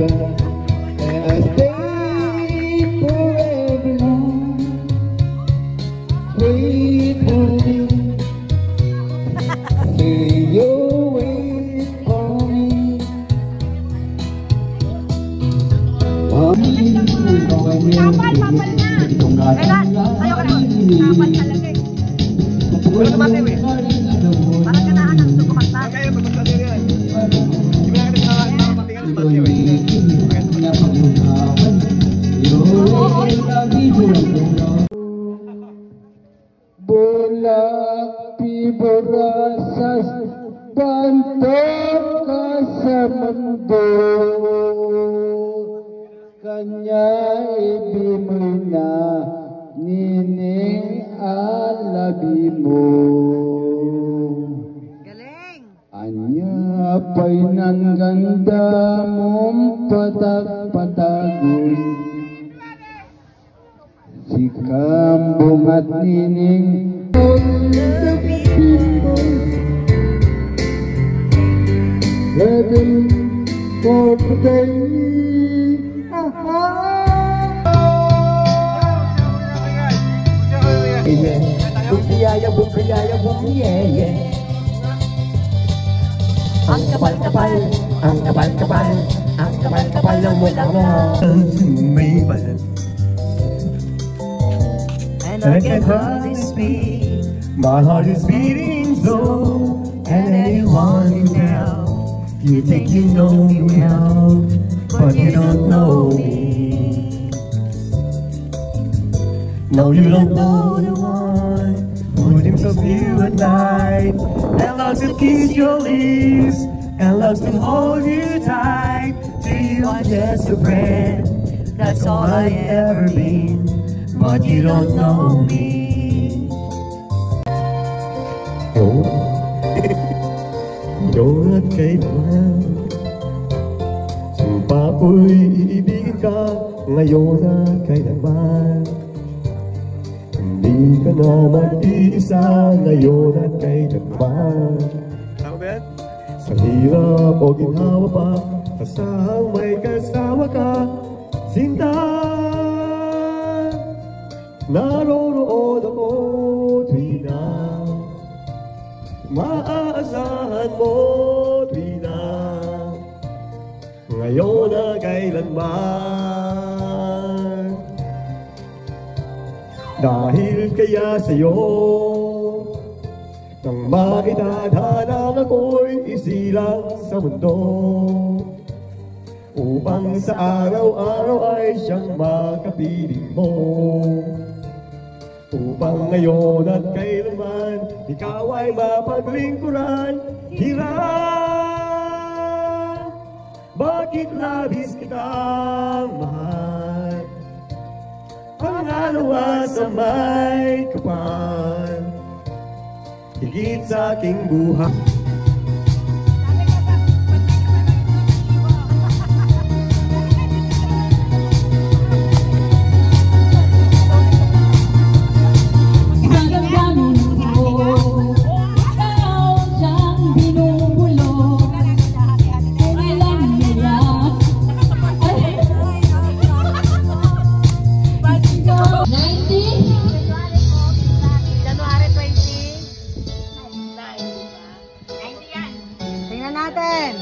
I stay forever long. Wait for me, say you'll wait for me. Kapan, papal na. Kailan? Ayaw ka na. Kapan talaga eh. Parang ganaan ang sukumanta. Bulak piborasas bantok ka sa mundo. Kanya ibimoy na nining alabi mo. Galing! Anya pa'y nang ganda mong patak-patagon. Si Kambong at nining all the people heaven for today. Ang kapal-kapal, ang kapal-kapal, ang kapal-kapal ng mukha mo. And I can hardly speak. My heart is beating slow, and anyone you tell, you think you know me well, but you don't know me. No, you don't know the one who dreams of you at night, and loves to kiss your lips, and loves to hold you tight. To you I'm just a friend, that's all I ever been, but you don't know me. Yun at kailan sumpa ko'y iibigin ka ngayon at kailanman. Hindi ka na mag-iisa ngayon at kailanman. Sa hirap o ginhawa pa, kasahang may kasama ka, sinta. Naroroon ako tuwing na maaasahan mo, tuwing na ngayon na kailanman. Dahil kaya sa'yo nang maitadhanang ako'y isilang sa mundo, upang sa araw-araw ay siyang makapiling mo. Upang ngayon at kailanman ikaw ay mapaglingkuran. Hirap, bakit labis kitang mahal? Pangalawa sa may kapal, higit sa aking buhay. Tingnan natin.